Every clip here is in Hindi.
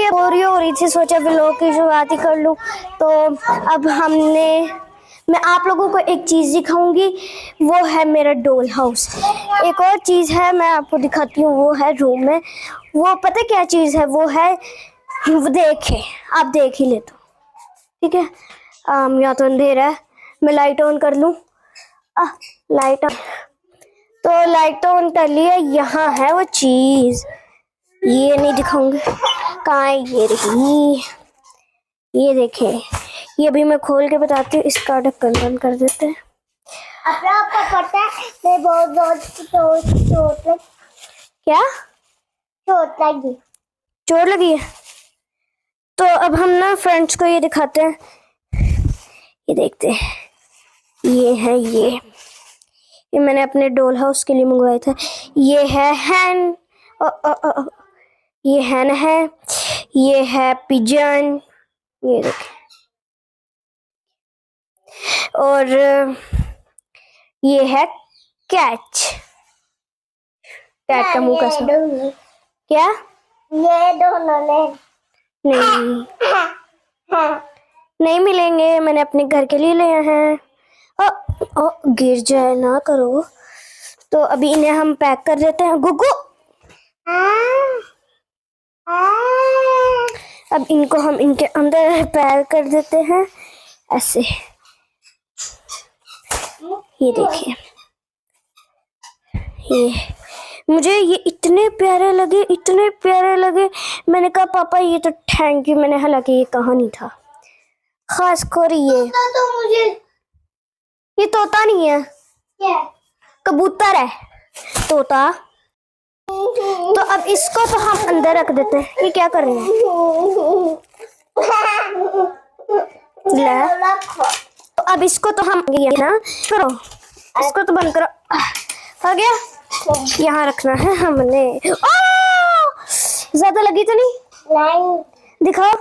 भी बोरी हो रही थी, सोचा व्लॉग की शुरुआत ही कर लूँ। तो अब मैं आप लोगों को एक चीज़ दिखाऊंगी, वो है मेरा डॉल हाउस। एक और चीज़ है मैं आपको दिखाती हूँ, वो है रूम में। वो पता क्या चीज़ है, वो है, देखे आप देख ही ले तो ठीक है। यहाँ तो अंधेरा है, मैं लाइट ऑन कर लूँ। लाइट ऑन, तो लाइट ऑन कर लिया। यहाँ है वो चीज़, ये नहीं दिखाऊंगी, कहाँ है, ये रही, ये देखे। ये भी मैं खोल के बताती हूँ। इसका ढक्कन बंद कर देते हैं। आपको पता है मैं बहुत चोट क्या चोट लगी है? तो अब हम ना फ्रेंड्स को ये दिखाते हैं, ये देखते हैं। ये है, ये मैंने अपने डॉल हाउस के लिए मंगवाया था। ये है हैन, ये हैन है, ये है पिजन, ये देखें। और ये है कैच, कैट का मुंह कैसा, क्या ये दोनों नहीं नहीं मिलेंगे, मैंने अपने घर के लिए लिए हैं। गिर जाए ना करो। तो अभी इन्हें हम पैक कर देते हैं। गुगु, अब इनको हम इनके अंदर पैक कर देते हैं ऐसे। ये देखिए, ये मुझे ये इतने प्यारे लगे, इतने प्यारे लगे। मैंने कहा पापा ये तो थैंक यू। मैंने, हालांकि ये कहानी था खास कर तो मुझे ये तोता नहीं है, कबूतर है, तोता। तो अब इसको तो हम अंदर रख देते हैं। ये क्या कर रहे हैं? तो अब इसको तो हम ना करो, इसको तो बंद करो। हो गया, यहाँ रखना है हमने। ज्यादा लगी तो नहीं? दिखाओ।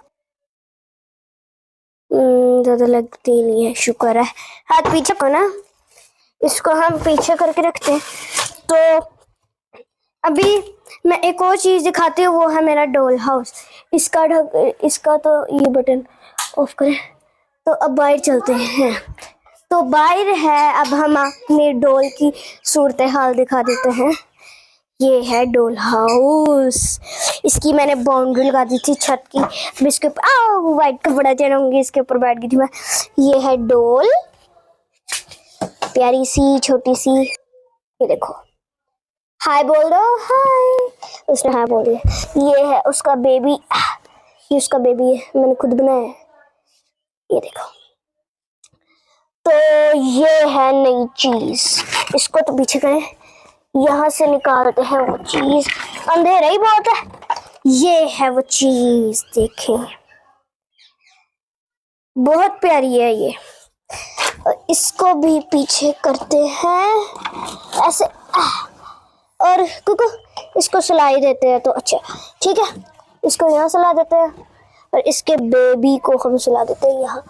ज्यादा लगती नहीं है, शुक्र है। हाथ पीछे को ना, इसको हम पीछे करके रखते हैं। तो अभी मैं एक और चीज दिखाती हूँ, वो है मेरा डॉल हाउस। इसका तो ये बटन ऑफ करें। तो अब बाहर चलते हैं। तो बाहर है, अब हम अपने डॉल की सूरत हाल दिखा देते हैं। ये है डॉल हाउस। इसकी मैंने बाउंड्री लगा दी थी छत की। अब इसके ऊपर व्हाइट कपड़ा चढ़ाऊंगी, इसके ऊपर बैठ गई थी मैं। ये है डॉल, प्यारी सी छोटी सी। ये देखो, हाय बोल दो, हाय। उसने हाय बोल दिया। ये है उसका बेबी, ये उसका बेबी है, मैंने खुद बनाया है। ये देखो। तो ये है नई चीज, इसको तो पीछे करें, यहाँ से निकालते हैं वो चीज। अंधेरा ही बहुत है। ये है वो चीज, देखें, बहुत प्यारी है ये। और इसको भी पीछे करते हैं ऐसे, और कुकु इसको सुलाई देते हैं। तो अच्छा ठीक है, इसको यहाँ सुला देते हैं और इसके बेबी को हम सुला देते हैं यहाँ।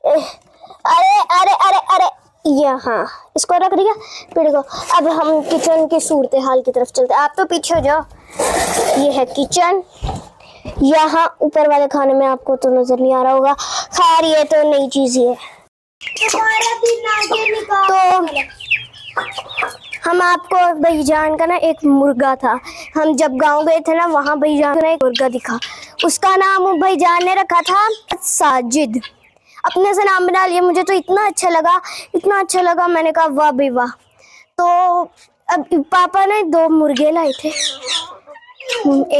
अरे अरे अरे अरे, यहाँ इसको रख दिया पेड़ को। अब हम किचन की सूरत हाल की तरफ चलते हैं। आप तो पीछे हो जाओ। ये है किचन। यहाँ ऊपर वाले खाने में आपको तो नजर नहीं आ रहा होगा, खैर ये तो नई चीज ही है। तो हम आपको भाईजान का ना एक मुर्गा था, हम जब गांव गए थे ना, वहाँ भाईजान का एक मुर्गा दिखा। उसका नाम भाईजान ने रखा था साजिद। अपने से नाम बना लिया। मुझे तो इतना अच्छा लगा, इतना अच्छा लगा। मैंने कहा वाह भाई वाह। तो अब पापा ने 2 मुर्गे लाए थे,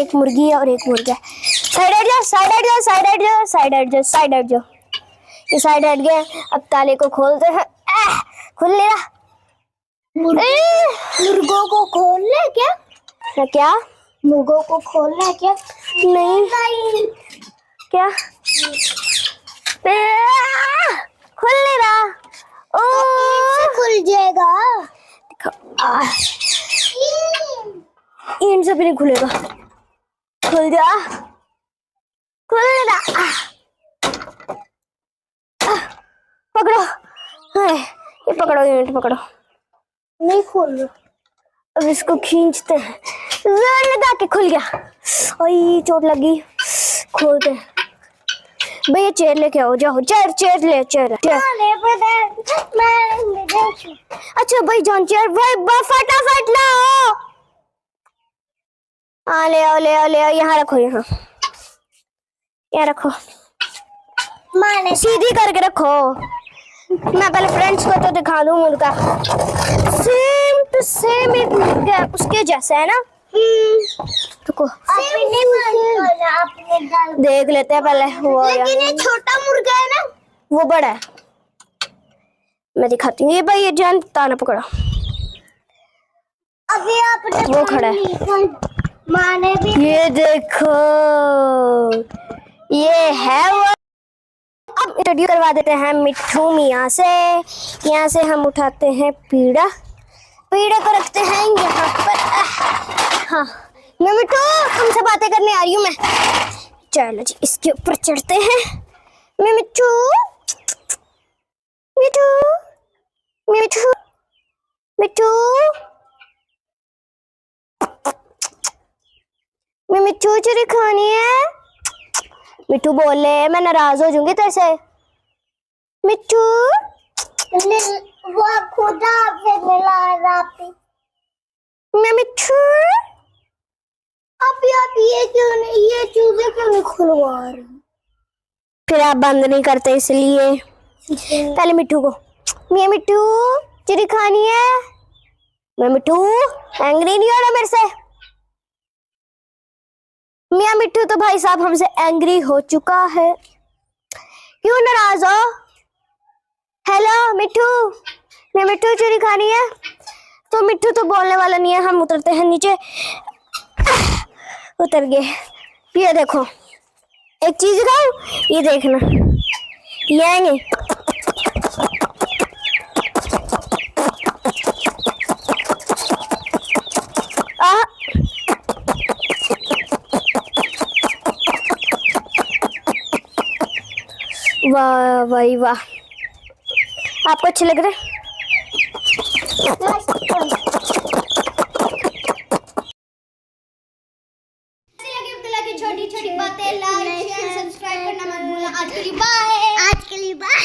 एक मुर्गी और एक मुर्गा। साइड हट जाओ, साइड हट जाओ, साइड हट जाओ, साइड हट जाओ, साइड हट जाओ। ये साइड हट गया। अब ताले को खोलते हैं। खुल ले रहा। मुर्गों को खोलना है क्या? क्या मुर्गों को खोलना है क्या? नहीं, क्या खुल नहीं रहा। खुल जाएगा। इन से भी नहीं खुलेगा। खुल जा, खुल नहीं रहा। पकड़ो, ये पकड़ो, यूनिट पकड़ो। नहीं खोल रहा। अब इसको खींचते हैं, जोर लगा के खुल गया। ओए चोट लगी। खोलते हैं। भैया चेयर लेके आओ, जाओ चेयर चेयर ले चेयर चेयर। अच्छा भाई जॉन चेयर भाई फटाफट लाओ। हाँ ले आओ ले आओ ले आओ, यहाँ रखो यहाँ रखो, माने सीधी करके रखो। मैं पहले फ्रेंड्स को तो दिखा दूँ मुर्गा, सेम टू सेम एक मुर्गा उसके जैसा है ना। रुको आपने डाल, देख लेते हैं पहले वो, लेकिन ये छोटा मुर्गा है ना, वो बड़ा है। मैं दिखाती हूँ। ये भाई ये जान ताना पकड़ो, अभी आपने वो खड़ा है। माने भी ये देखो ये है वो। अब इंट्रोड्यूस करवा देते हैं मिट्ठू मियाँ से। यहाँ से हम उठाते हैं पीड़ा, पीड़े को रखते हैं यहाँ पर। हाँ मैं मिट्ठू तुमसे बातें करने आ रही हूँ मैं। चलो जी इसके ऊपर चढ़ते हैं। मैं मिट्ठू मिट्ठू मिट्ठू मिट्ठू मैं मिट्ठू चुरी खानी है। मिट्ठू बोले मैं नाराज हो जाऊंगी तेरे से। मिट्ठू वो खुद आपसे मिला रापी। मैं मिट्ठू आप ये क्यों नहीं, ये चूजे क्यों नहीं खुलवा रहे? फिर आप बंद नहीं करते इसलिए। पहले मिट्ठू को, मैं मिट्ठू चुरी खानी है। मैं मिट्ठू एंग्री नहीं हो रहा मेरे से। मियाँ मिट्ठू तो भाई साहब हमसे एंग्री हो चुका है। क्यों नाराज हो? हेलो मिट्ठू, मैं मिट्ठू चूरी खानी है। तो मिट्ठू तो बोलने वाला नहीं है। हम उतरते हैं नीचे, उतर गए। ये देखो एक चीज दिखाऊं, ये देखना, ये आएंगे। वाह भाई वाह, आपको अच्छे लग रहे? छोटी छोटी बातें लाइक शेयर सब्सक्राइब करना मत भूलना। आज के लिए बाय। आज के लिए बाय।